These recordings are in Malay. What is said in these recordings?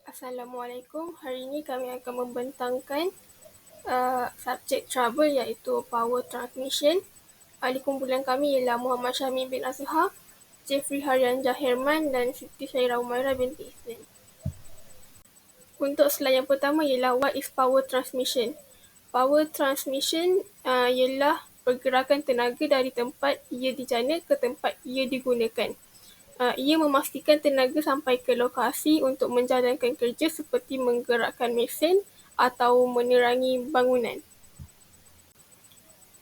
Assalamualaikum. Hari ini kami akan membentangkan subjek trouble iaitu power transmission. Ahli kumpulan kami ialah Muhammad Syamil bin Azhar, Jeffrey Haryanjah Herman dan Siti Syairah Umairah binti Isnin. Untuk slide yang pertama ialah what is power transmission. Power transmission ialah pergerakan tenaga dari tempat ia dijana ke tempat ia digunakan. Ia memastikan tenaga sampai ke lokasi untuk menjalankan kerja seperti menggerakkan mesin atau menerangi bangunan.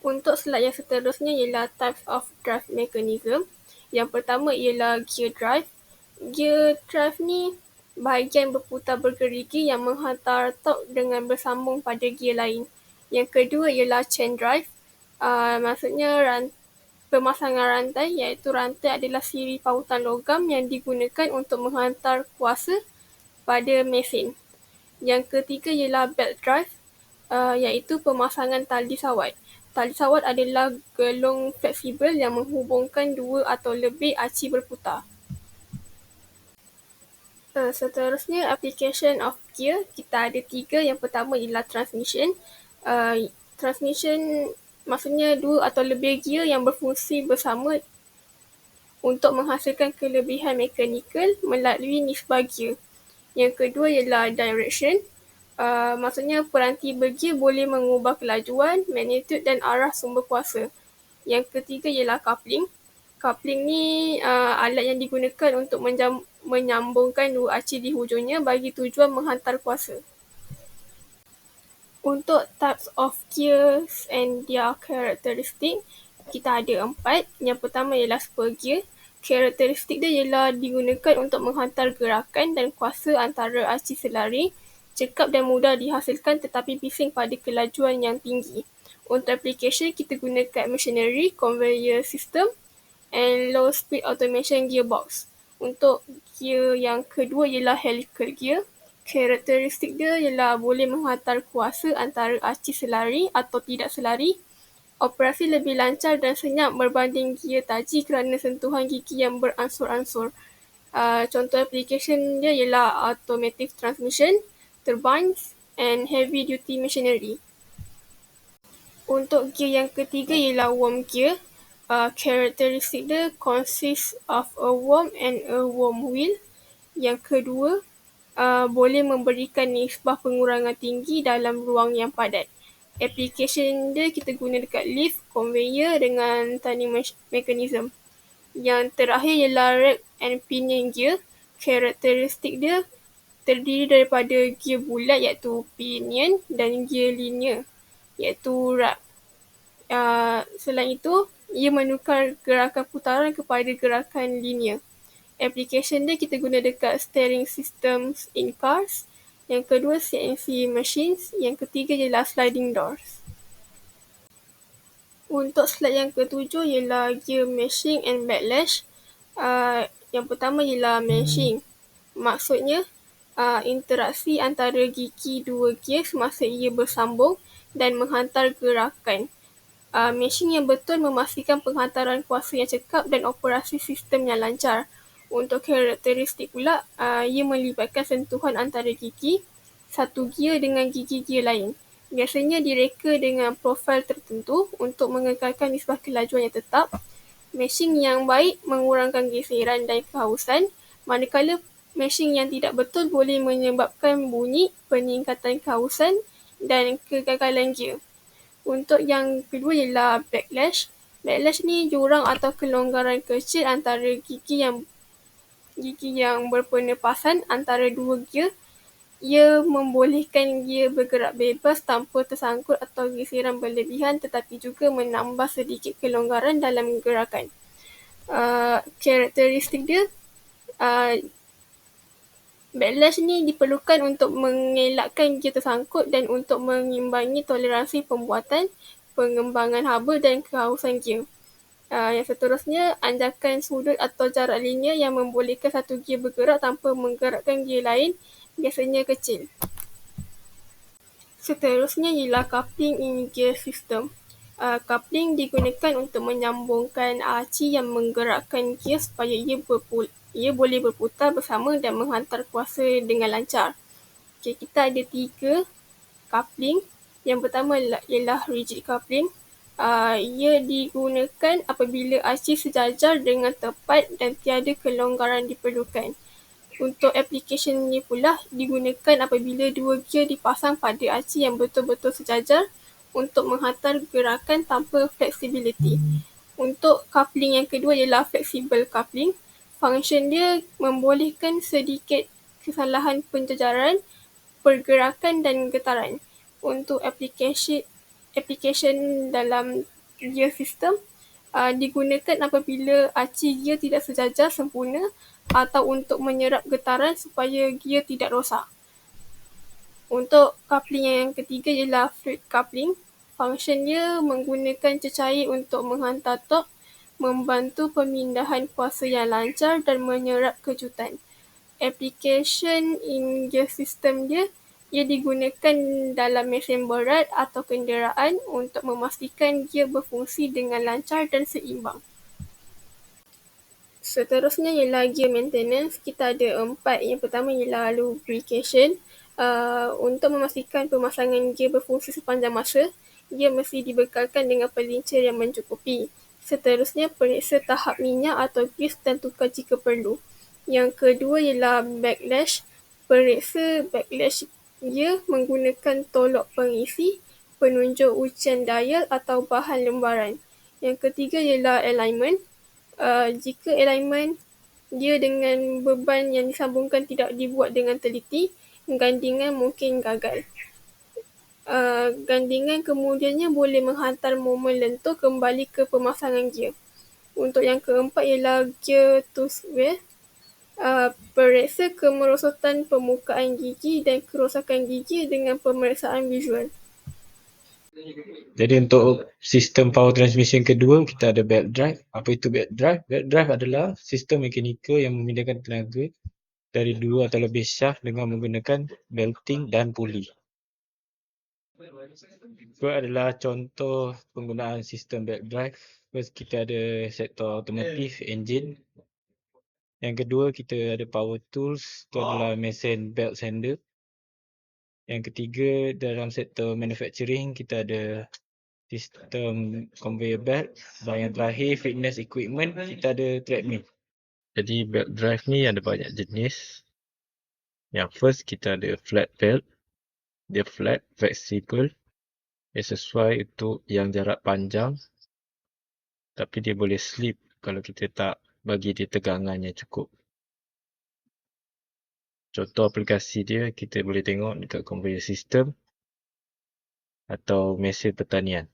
Untuk slide yang seterusnya ialah types of drive mechanism. Yang pertama ialah gear drive. Gear drive ni bahagian berputar bergerigi yang menghantar torque dengan bersambung pada gear lain. Yang kedua ialah chain drive. Maksudnya pemasangan rantai, iaitu rantai adalah siri pautan logam yang digunakan untuk menghantar kuasa pada mesin. Yang ketiga ialah belt drive, iaitu pemasangan tali sawat. Tali sawat adalah gelung fleksibel yang menghubungkan dua atau lebih aci berputar. Seterusnya, application of gear. Kita ada 3. Yang pertama ialah transmission. Transmission maksudnya dua atau lebih gear yang berfungsi bersama untuk menghasilkan kelebihan mekanikal melalui nisbah gear. Yang kedua ialah direction. Maksudnya peranti bergear boleh mengubah kelajuan, magnitude dan arah sumber kuasa. Yang ketiga ialah coupling. Coupling ni alat yang digunakan untuk menyambungkan dua aci di hujungnya bagi tujuan menghantar kuasa. Untuk types of gears and their characteristic, kita ada 4. Yang pertama ialah spur gear. Karakteristik dia ialah digunakan untuk menghantar gerakan dan kuasa antara aci selari, cekap dan mudah dihasilkan tetapi bising pada kelajuan yang tinggi. Untuk application, kita gunakan machinery, conveyor system and low speed automation gearbox. Untuk gear yang kedua ialah helical gear. Karakteristik dia ialah boleh menghantar kuasa antara aci selari atau tidak selari. Operasi lebih lancar dan senyap berbanding gear taji kerana sentuhan gigi yang beransur-ansur. Contoh application dia ialah automatic transmission, turbines and heavy duty machinery. Untuk gear yang ketiga ialah worm gear. Karakteristik dia consists of a worm and a worm wheel. Yang kedua, boleh memberikan nisbah pengurangan tinggi dalam ruang yang padat. Application dia kita guna dekat lift, conveyor dengan turning mechanism. Yang terakhir ialah rack and pinion gear. Karakteristik dia terdiri daripada gear bulat iaitu pinion dan gear linear iaitu rack. Selain itu, ia menukar gerakan putaran kepada gerakan linear. Application dia kita guna dekat steering systems in cars. Yang kedua, CNC machines. Yang ketiga ialah sliding doors. Untuk slide yang ketujuh ialah gear meshing and backlash. Yang pertama ialah meshing. Maksudnya, interaksi antara gigi dua gear semasa ia bersambung dan menghantar gerakan. Meshing yang betul memastikan penghantaran kuasa yang cekap dan operasi sistem yang lancar. Untuk karakteristik pula, ia melibatkan sentuhan antara gigi satu gear dengan gigi gear lain. Biasanya direka dengan profil tertentu untuk mengekalkan nisbah kelajuan yang tetap. Meshing yang baik mengurangkan geseran dan kehausan, manakala meshing yang tidak betul boleh menyebabkan bunyi, peningkatan kehausan dan kegagalan gear. Untuk yang kedua ialah backlash. Backlash ni jurang atau kelonggaran kecil antara gigi yang berpenepasan antara dua gear. Ia membolehkan gear bergerak bebas tanpa tersangkut atau geseran berlebihan tetapi juga menambah sedikit kelonggaran dalam gerakan. Karakteristik dia, backlash ni diperlukan untuk mengelakkan gear tersangkut dan untuk mengimbangi toleransi pembuatan, pengembangan haba dan kehausan gear. Yang seterusnya, anjakan sudut atau jarak linear yang membolehkan satu gear bergerak tanpa menggerakkan gear lain, biasanya kecil. Seterusnya ialah coupling in gear system. Coupling digunakan untuk menyambungkan aci yang menggerakkan gear supaya ia ia boleh berputar bersama dan menghantar kuasa dengan lancar. Okay, kita ada 3 coupling. Yang pertama ialah rigid coupling. Ia digunakan apabila aci sejajar dengan tepat dan tiada kelonggaran diperlukan. Untuk aplikasi ini pula digunakan apabila 2 gear dipasang pada aci yang betul-betul sejajar untuk menghantar gerakan tanpa flexibility. Untuk coupling yang kedua ialah flexible coupling. Function dia membolehkan sedikit kesalahan penjajaran, pergerakan dan getaran. Untuk application dalam gear system digunakan apabila aci gear tidak sejajar sempurna atau untuk menyerap getaran supaya gear tidak rosak. Untuk coupling yang ketiga ialah fluid coupling. Function dia menggunakan cecair untuk menghantar torque, membantu pemindahan kuasa yang lancar dan menyerap kejutan. Application in gear system dia, ia digunakan dalam mesin berat atau kenderaan untuk memastikan gear berfungsi dengan lancar dan seimbang. Seterusnya ialah gear maintenance. Kita ada 4. Yang pertama ialah lubrication. Untuk memastikan pemasangan gear berfungsi sepanjang masa, gear mesti dibekalkan dengan pelincir yang mencukupi. Seterusnya, periksa tahap minyak atau grease dan tukar jika perlu. Yang kedua ialah backlash. Periksa backlash gear menggunakan tolok pengisi, penunjuk ujian dial atau bahan lembaran. Yang ketiga ialah alignment. Jika alignment dia dengan beban yang disambungkan tidak dibuat dengan teliti, gandingan mungkin gagal. Gandingan kemudiannya boleh menghantar momen lentur kembali ke pemasangan gear. Untuk yang keempat ialah gear tooth wear. Periksa kemerosotan permukaan gigi dan kerosakan gigi dengan pemeriksaan visual. Jadi untuk sistem power transmission kedua, kita ada belt drive. Apa itu belt drive? Belt drive adalah sistem mekanikal yang memindahkan tenaga dari dua atau lebih shaft dengan menggunakan belting dan puli. Itu adalah contoh penggunaan sistem belt drive. First, kita ada sektor automotive, engine. Yang kedua, kita ada power tools. Itu adalah mesin belt sander. Yang ketiga, dalam sektor manufacturing, kita ada sistem conveyor belt. Dan yang terakhir, fitness equipment, kita ada treadmill. Jadi belt drive ni ada banyak jenis. Yang first, kita ada flat belt. Dia flat, flexible. Dia sesuai untuk yang jarak panjang. Tapi dia boleh slip kalau kita tak bagi dia tegangan yang cukup. Contoh aplikasi dia, kita boleh tengok dekat conveyor system atau mesin pertanian.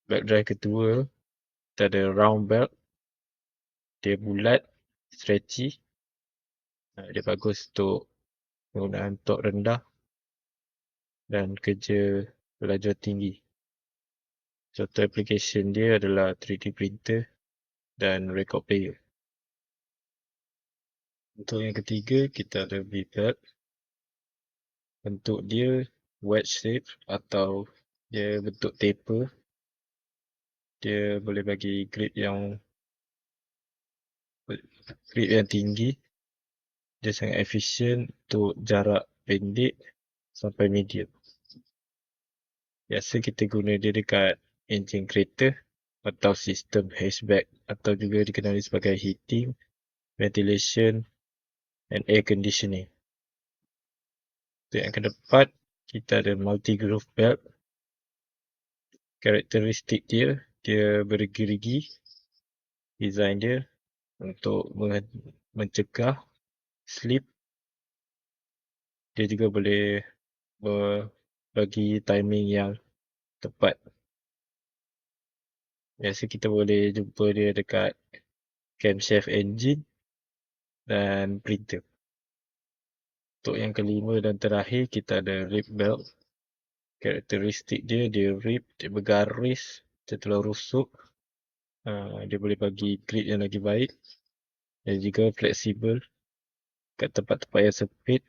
Belt drive kedua, kita ada round belt. Dia bulat, stretchy. Dia bagus untuk penggunaan torque rendah dan kerja belajar tinggi. Contoh aplikasi dia adalah 3D printer dan record player. Untuk yang ketiga, kita ada V-belt. Bentuk dia wedge shape atau dia bentuk taper. Dia boleh bagi grip yang tinggi. Dia sangat efisien untuk jarak pendek sampai medium. Biasa kita guna dia dekat enjin kereta atau sistem hatchback atau juga dikenali sebagai heating, ventilation and air conditioning. Untuk yang keempat, kita ada multi-groove belt. Karakteristik dia, bergerigi. Design dia untuk mencegah slip. Dia juga boleh bagi timing yang tepat. Biasa kita boleh jumpa dia dekat camshaft engine dan printer. Untuk yang kelima dan terakhir, kita ada rib belt. Karakteristik dia rib, dia bergaris, dia telah rusuk. Dia boleh bagi grip yang lagi baik dan juga fleksibel kat tempat-tempat yang sempit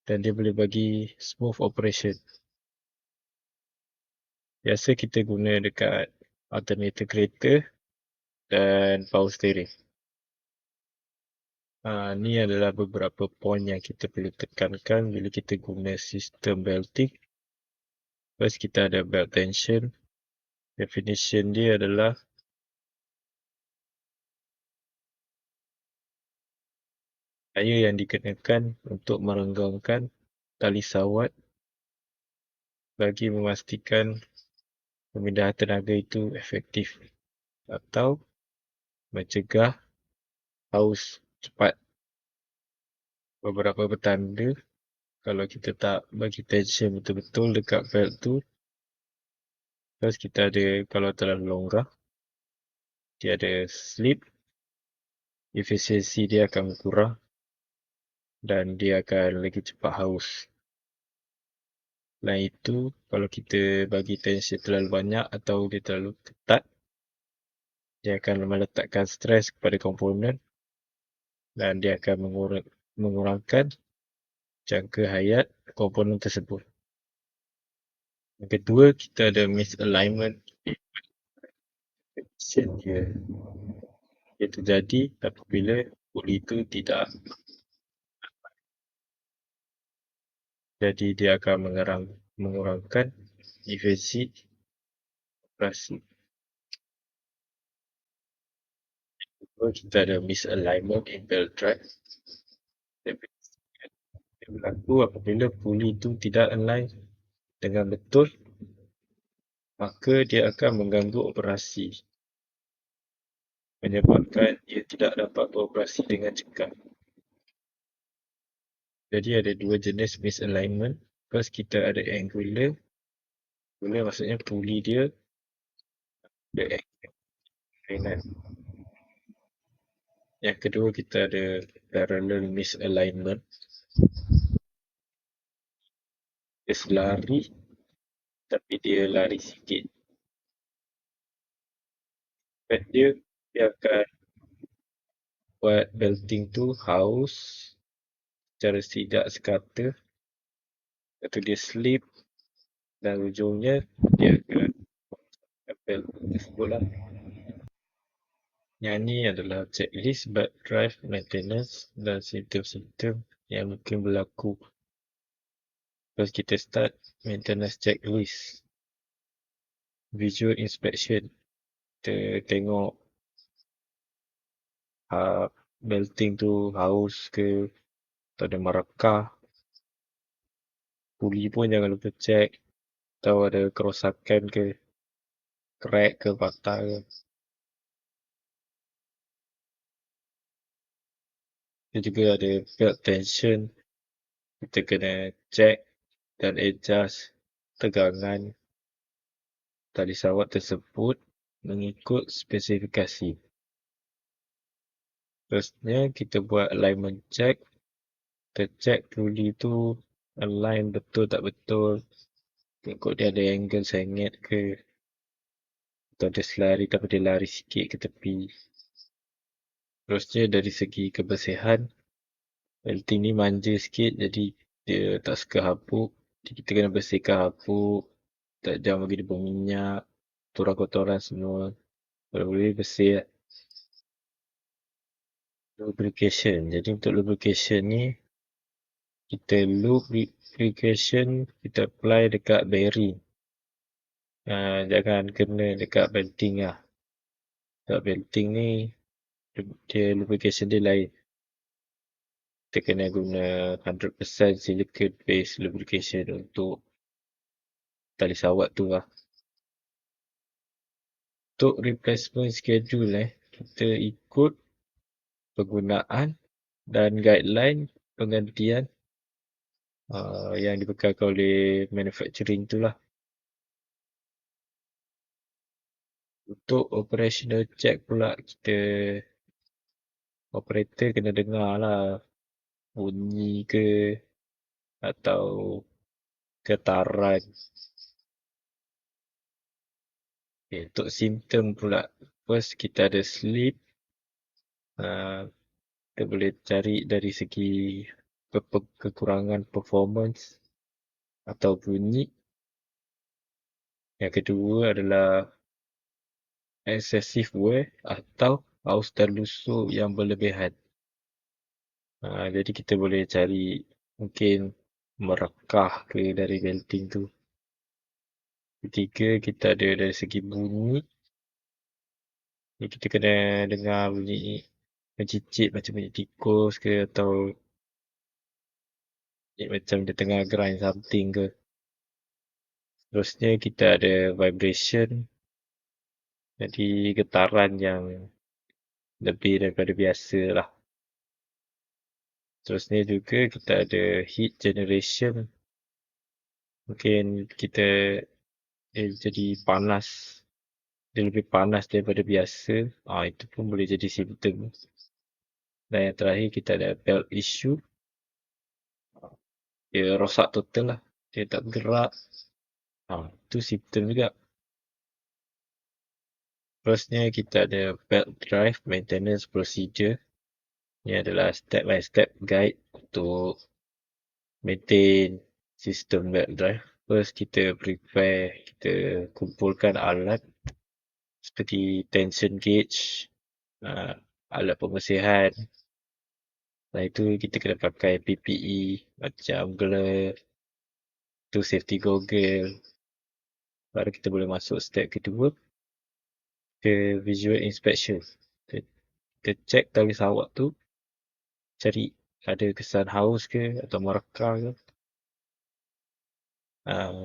dan dia boleh bagi smooth operation. Biasa kita guna dekat alternator kereta dan power steering. Ni adalah beberapa poin yang kita perlu tekankan bila kita guna sistem belting. First, kita ada belt tension. Definition dia adalah gaya yang dikenakan untuk merenggangkan tali sawat bagi memastikan pemindahan tenaga itu efektif atau mencegah haus cepat. Beberapa petanda kalau kita tak bagi tension betul-betul dekat belt tu, first kita ada kalau terlalu longgar, dia ada slip, efisiensi dia akan berkurang dan dia akan lagi cepat haus. Selain itu, kalau kita bagi tension terlalu banyak atau dia terlalu ketat, dia akan meletakkan stres kepada komponen dan dia akan mengurangkan jangka hayat komponen tersebut. Yang kedua, kita ada misalignment efficient dia. Ia terjadi apabila puli itu tidak, jadi dia akan mengurangkan efisi operasi. Kedua, kita ada misalignment in belt drive. Dia berlaku apabila puli itu tidak align dengan betul, maka dia akan mengganggu operasi, menyebabkan ia tidak dapat beroperasi dengan cekap. Jadi ada dua jenis misalignment. First, kita ada angular. Angular maksudnya puli dia ada angle. Yang kedua, kita ada parallel misalignment. Dia selari tapi dia lari sikit. Sebab dia akan buat belting tu haus secara tidak sekata atau dia slip dan ujungnya dia akan belt tersebut lah. Yang ni adalah checklist belt drive maintenance dan simptom-simptom yang mungkin berlaku. First, kita start maintenance checklist. Visual inspection. Kita tengok belting tu haus ke atau ada merekah. Puli pun jangan lupa check atau ada kerosakan ke, crack ke, patah ke. Dia juga ada belt tension. Kita kena check dan adjust tegangan tali sawat tersebut mengikut spesifikasi. Firstnya, kita buat alignment check. Kita check puli tu align betul tak betul. Tengok dia ada angle sengit ke atau dia selari tapi dia lari sikit ke tepi. Terusnya dari segi kebersihan, belting ni manja sikit jadi dia tak suka hapuk. Jadi kita kena bersihkan hapuk, tak jangan bagi dia berminyak, kotoran-kotoran semua. Kalau boleh bersih lah. Lubrication. Jadi untuk lubrication ni, kita lubrication kita apply dekat bearing. Jangan kena dekat belting lah. Dekat belting ni, dia lubrication dia lain. Kita kena guna 100% silicone based lubrication untuk tali sawat tu lah. Untuk replacement schedule kita ikut penggunaan dan guideline penggantian yang dibekalkan oleh manufacturing tu lah. Untuk operational check pula, kita operator kena dengar lah bunyi ke atau getaran. Untuk simptom pula, first kita ada sleep. Kita boleh cari dari segi kekurangan performance atau bunyi. Yang kedua adalah excessive wear atau aus terlusuk yang berlebihan. Jadi kita boleh cari mungkin merekah ke dari belting tu. Ketiga, kita ada dari segi bunyi. Kita kena dengar bunyi mencicit macam bunyi tikus ke atau macam dia tengah grind something ke. Terusnya kita ada vibration. Jadi getaran yang lebih daripada biasa lah. Terusnya juga kita ada heat generation. Mungkin kita jadi panas. Dia lebih panas daripada biasa. Itu pun boleh jadi simptom. Dan yang terakhir kita ada belt issue. Dia rosak total lah. Dia tak bergerak. Itu simptom juga. Terusnya kita ada belt drive maintenance procedure. Ini adalah step by step guide untuk maintain sistem belt drive. First kita prepare, kita kumpulkan alat seperti tension gauge, alat pembersihan. Setelah itu kita kena pakai PPE macam glove, tu safety goggle. Baru kita boleh masuk step kedua ke visual inspection. Kita check tali sawak tu, cari ada kesan haus ke atau merekah ke.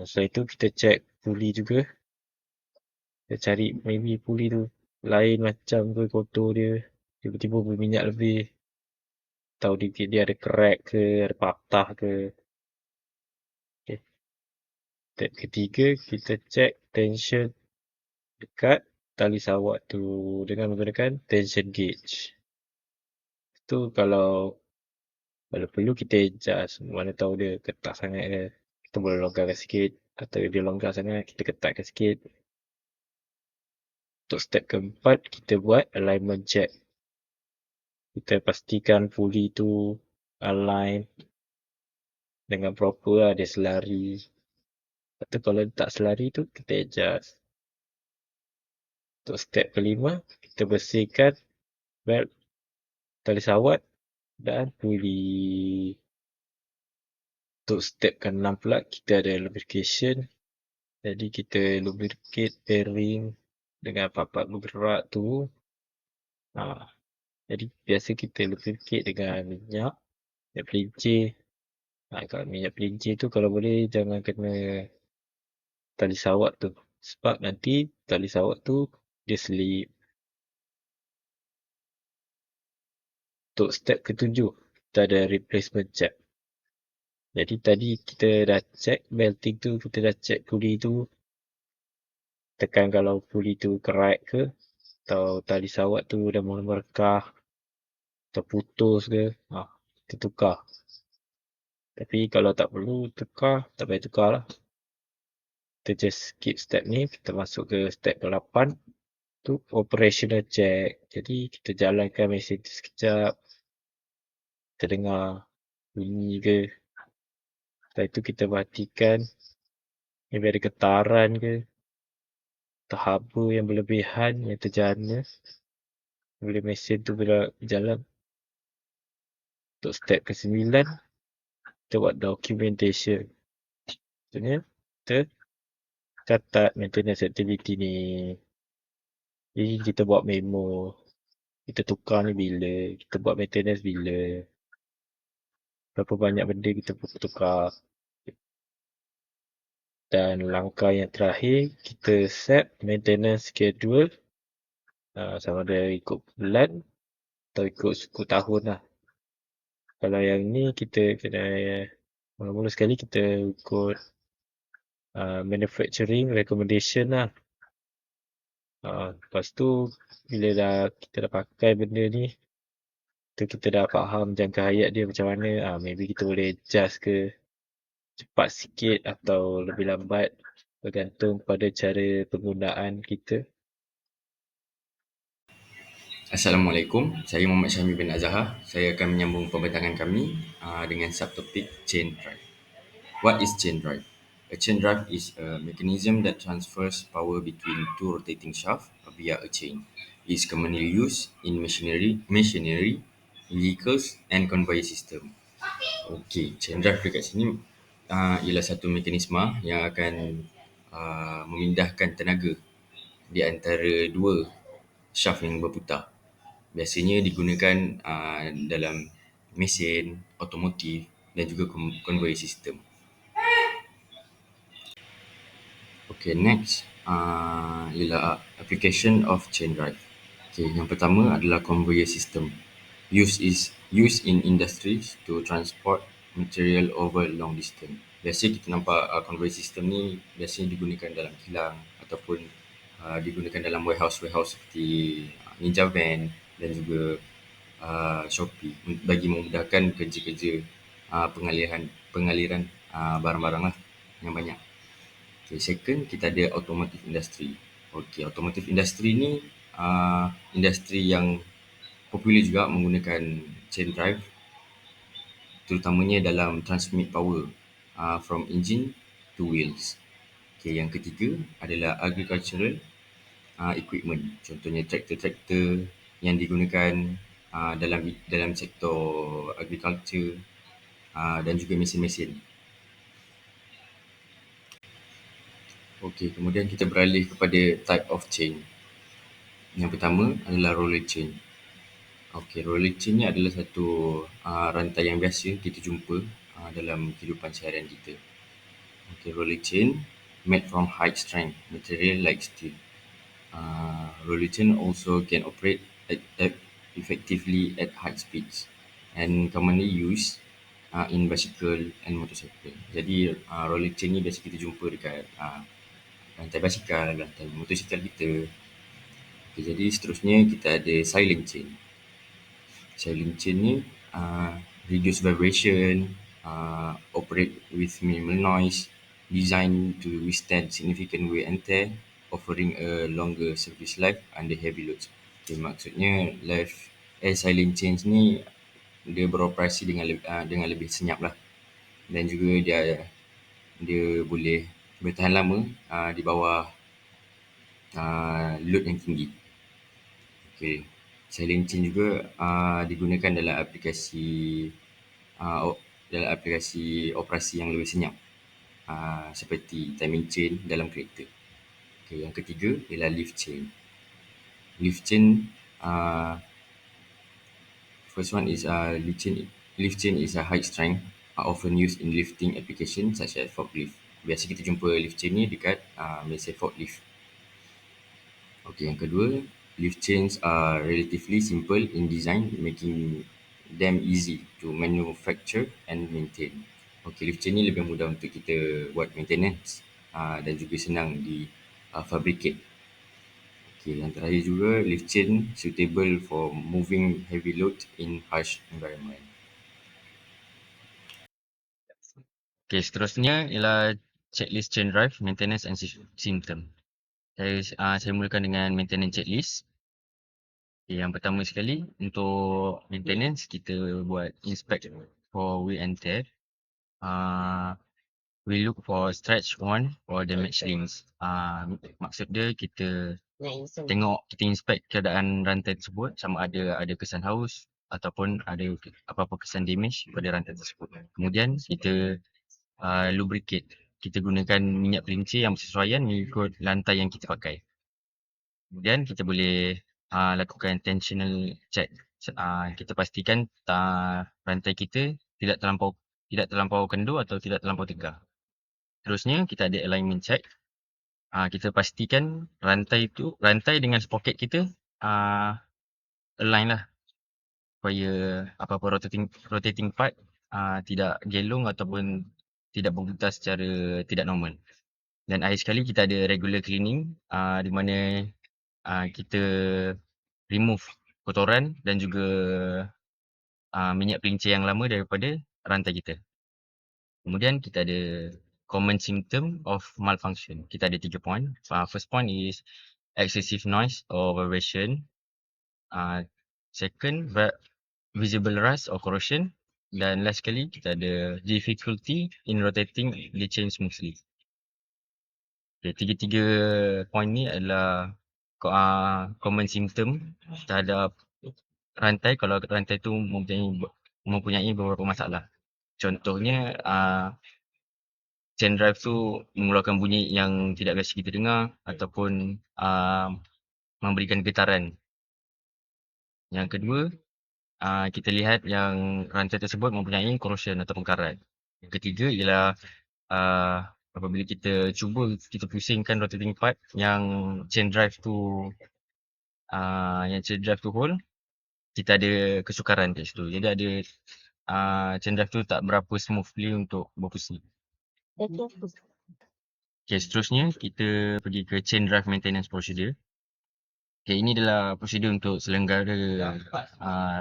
Setelah itu kita check puli juga. Kita cari maybe puli tu lain macam ke kotor dia. Tiba-tiba berminyak lebih. Atau dia ada crack ke, ada patah ke. Okay. Step ketiga, kita check tension dekat tali sawak tu dengan menggunakan tension gauge. Tu kalau perlu kita adjust. Mana tahu dia ketat sangat ke. Kita boleh longgarkan sikit. Atau dia longgar sangat, kita ketatkan sikit. Untuk step keempat, kita buat alignment check. Kita pastikan puli tu align dengan proper lah, dia selari. Atau kalau tak selari tu, kita adjust. Untuk step kelima, kita bersihkan belt tali sawat dan puli. Untuk step ke-6 pula, kita ada lubrication. Jadi kita lubricate bearing dengan papat bergerak tu. Jadi biasa kita lubricate dengan minyak pelincir. Kalau minyak pelincir tu kalau boleh jangan kena tali sawat tu. Sebab nanti tali sawat tu dia slip. Untuk step ketujuh, kita ada replacement check. Jadi tadi kita dah check belting tu, kita dah check puli tu. Tekan kalau puli tu kerat ke, atau tali sawat tu dah mula merekah, atau putus ke, kita tukar. Tapi kalau tak perlu tukar, tak payah tukar lah. Kita just skip step ni, kita masuk ke step ke-8. Tu operational check. Jadi kita jalankan mesin tu sekejap. Kita dengar bunyi ke. Setelah itu kita perhatikan maybe ada getaran ke. Atau haba yang berlebihan yang terjana. Bila mesin tu berjalan. Untuk step ke-9, kita buat documentation. Maksudnya, kita catat maintenance activity ni. Jadi kita buat memo. Kita tukar ni bila. Kita buat maintenance bila. Berapa banyak benda kita tukar. Dan langkah yang terakhir, kita set maintenance schedule. Sama ada ikut bulan atau ikut suku tahun lah. Kalau yang ni kita kena mula-mula sekali kita ikut manufacturing recommendation lah. Lepas tu bila kita dah pakai benda ni, kita dah faham jangka hayat dia macam mana, maybe kita boleh adjust ke cepat sikit atau lebih lambat bergantung pada cara penggunaan kita. Assalamualaikum, saya Muhammad Syahmi bin Azhar. Saya akan menyambung pembentangan kami dengan subtopik chain drive. What is chain drive? A chain drive is a mechanism that transfers power between two rotating shafts via a chain. It's commonly used in machinery, vehicles and conveyor system. Okey, chain drive dekat sini ialah satu mekanisme yang akan memindahkan tenaga di antara dua shaft yang berputar. Biasanya digunakan dalam mesin, otomotif dan juga conveyor system. Okay, next ialah application of chain drive. Okay, yang pertama adalah conveyor system. Used in industries to transport material over long distance. Biasa kita nampak conveyor system ni biasanya digunakan dalam kilang ataupun digunakan dalam warehouse seperti Ninja Van dan juga Shopee bagi memudahkan kerja-kerja pengaliran barang-barang lah yang banyak. Okay, second kita ada automotive industry. Okay, automotive industry ni industri yang popular juga menggunakan chain drive terutamanya dalam transmit power from engine to wheels. Okay, yang ketiga adalah agricultural equipment. Contohnya traktor-traktor yang digunakan dalam sektor agriculture dan juga mesin-mesin. Okey, kemudian kita beralih kepada type of chain. Yang pertama adalah roller chain. Okey, roller chain ni adalah satu rantai yang biasa kita jumpa dalam kehidupan seharian kita. Okey, roller chain made from high strength material like steel. Roller chain also can operate effectively at high speeds and commonly used in bicycle and motorcycle. Jadi roller chain ni biasa kita jumpa dekat rantai basikal, rantai motosikal kita. Okay, jadi seterusnya kita ada silent chain. Silent chain ni reduce vibration, operate with minimal noise, designed to withstand significant wear and tear, offering a longer service life under heavy loads. Okay, maksudnya silent chain ni dia beroperasi dengan lebih senyap lah, dan juga dia boleh bertahan lama di bawah load yang tinggi. Okay. Silent chain juga digunakan dalam aplikasi operasi yang lebih senyap seperti timing chain dalam kereta. Okay. Yang ketiga ialah lift chain. Lift chain first one is lift chain is a high strength often used in lifting applications such as forklift. Biasa kita jumpa lift chain ni dekat mesin forklift. Okay, yang kedua, lift chains are relatively simple in design, making them easy to manufacture and maintain. Okay, lift chain ni lebih mudah untuk kita buat maintenance dan juga senang di fabricate. Okay, yang terakhir juga, lift chain suitable for moving heavy load in harsh environment. Okay, seterusnya ialah checklist chain drive, maintenance and symptom. Saya mulakan dengan maintenance checklist. Okay, yang pertama sekali, untuk maintenance, kita buat inspect for wear and tear. We look for stretch worn or damaged links. Maksud dia kita inspect keadaan rantai tersebut, sama ada kesan haus ataupun ada apa-apa kesan damage pada rantai tersebut. Kemudian kita lubricate. Kita gunakan minyak pelincir yang bersesuaian mengikut lantai yang kita pakai. Kemudian kita boleh lakukan tensional check. Kita pastikan rantai kita tidak terlampau kendur atau tidak terlampau tegak. Terusnya kita ada alignment check. Kita pastikan rantai dengan sprocket kita align lah, supaya apa-apa rotating part tidak gelung ataupun tidak berputar secara tidak normal. Dan akhir sekali kita ada regular cleaning di mana kita remove kotoran dan juga minyak pelincir yang lama daripada rantai kita. Kemudian kita ada common symptom of malfunction. Kita ada 3 point. First point is excessive noise or vibration. Second, visible rust or corrosion. Dan last sekali kita ada difficulty in rotating the chain smoothly. Okay, tiga-tiga point ni adalah common symptom terhadap rantai kalau rantai tu mempunyai beberapa masalah. Contohnya chain drive tu mengeluarkan bunyi yang tidak biasa kita dengar ataupun memberikan getaran. Yang kedua, kita lihat yang rantai tersebut mempunyai corrosion ataupun karat. Yang ketiga ialah apabila kita cuba kita pusingkan rotating part yang chain drive tu whole, kita ada kesukaran kat situ. Jadi ada chain drive tu tak berapa smoothly untuk berpusing. Okay, seterusnya kita pergi ke chain drive maintenance procedure. Okay, ini adalah prosedur untuk selenggara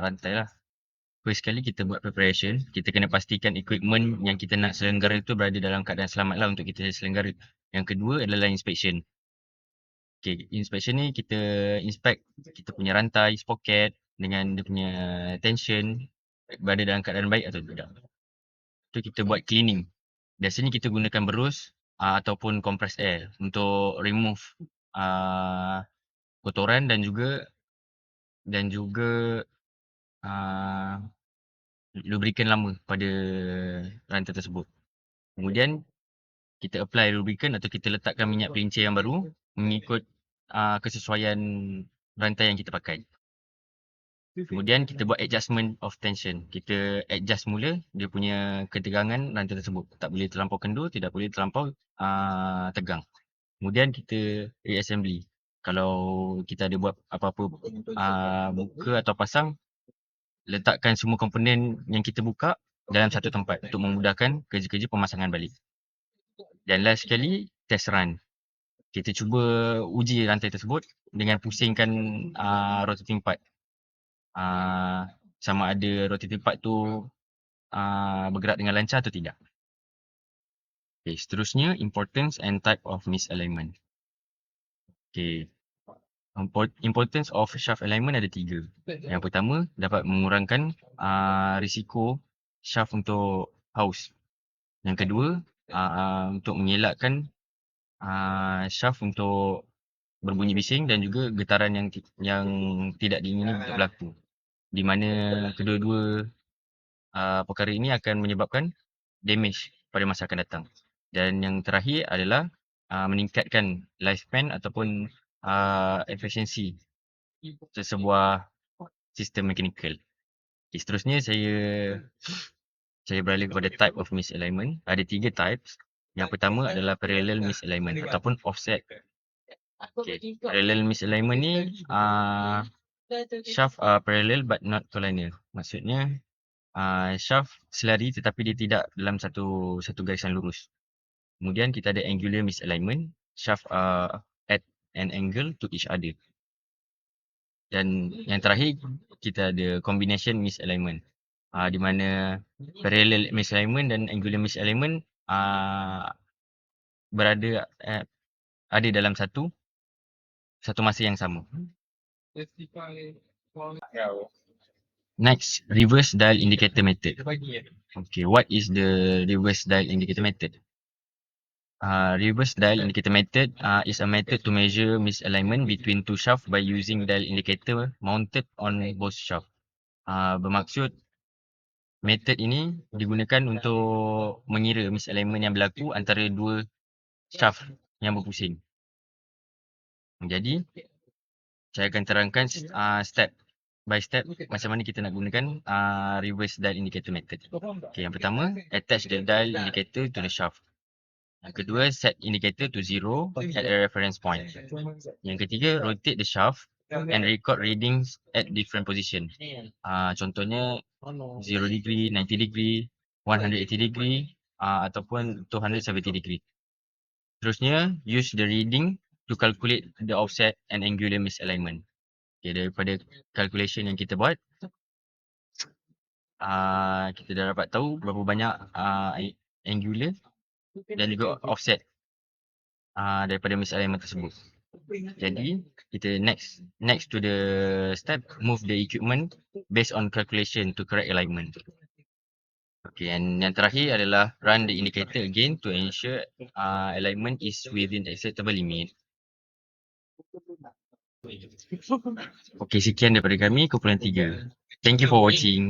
rantai lah. First sekali kita buat preparation, kita kena pastikan equipment yang kita nak selenggara itu berada dalam keadaan selamat lah untuk kita selenggara. Yang kedua adalah inspection. Okay, inspection ni kita inspect kita punya rantai, sprocket dengan dia punya tension berada dalam keadaan baik atau tidak. Tu kita buat cleaning. Biasanya kita gunakan berus ataupun compressed air untuk remove kotoran dan juga lubricant lama pada rantai tersebut. Kemudian kita apply lubricant atau kita letakkan minyak pelincir yang baru mengikut kesesuaian rantai yang kita pakai. Kemudian kita buat adjustment of tension. Kita adjust mula dia punya ketegangan rantai tersebut. Tak boleh terlampau kendur, tidak boleh terlampau tegang. Kemudian kita reassembly. Kalau kita ada buat apa-apa buka atau pasang, letakkan semua komponen yang kita buka dalam satu tempat untuk memudahkan kerja-kerja pemasangan balik. Dan last sekali, test run. Kita cuba uji rantai tersebut dengan pusingkan rotating part. Sama ada rotating part tu bergerak dengan lancar atau tidak. Okay, seterusnya, importance and type of misalignment. Okay. Importance of shaft alignment ada 3. Yang pertama, dapat mengurangkan risiko shaft untuk haus. Yang kedua, untuk mengelakkan shaft untuk berbunyi bising dan juga getaran yang tidak diingini untuk berlaku. Di mana kedua-dua perkara ini akan menyebabkan damage pada masa akan datang. Dan yang terakhir adalah meningkatkan lifespan ataupun efisiensi sesebuah sistem mekanikal. Okay, seterusnya saya beralih kepada type of misalignment. Ada 3 types. Yang pertama adalah parallel misalignment ataupun offset. Okay. Parallel misalignment ni shaft parallel but not collinear. Maksudnya shaft selari tetapi dia tidak dalam satu garisan lurus. Kemudian kita ada angular misalignment. Shaft at an angle to each other. Dan yang terakhir kita ada combination misalignment. Di mana parallel misalignment dan angular misalignment berada ada dalam satu masa yang sama. Next, reverse dial indicator method. Okay, what is the reverse dial indicator method? Reverse dial indicator method is a method to measure misalignment between two shafts by using dial indicator mounted on both shafts. Bermaksud method ini digunakan untuk mengira misalignment yang berlaku antara dua shaft yang berpusing. Jadi, saya akan terangkan step by step macam mana kita nak gunakan reverse dial indicator method. Okay, yang pertama, attach the dial indicator to the shaft. Yang kedua, set indicator to 0 at a reference point. Yang ketiga, rotate the shaft and record readings at different position. Contohnya 0 degree, 90 degree, 180 degree ataupun 270 degree. Terusnya, use the reading to calculate the offset and angular misalignment. Okay, daripada calculation yang kita buat, kita dah dapat tahu berapa banyak angular dan juga offset daripada misalignment tersebut. Jadi, kita next to the step, move the equipment based on calculation to correct alignment. Okay, and yang terakhir adalah run the indicator again to ensure alignment is within acceptable limit. Okey, sekian daripada kami, kumpulan 3. Thank you for watching.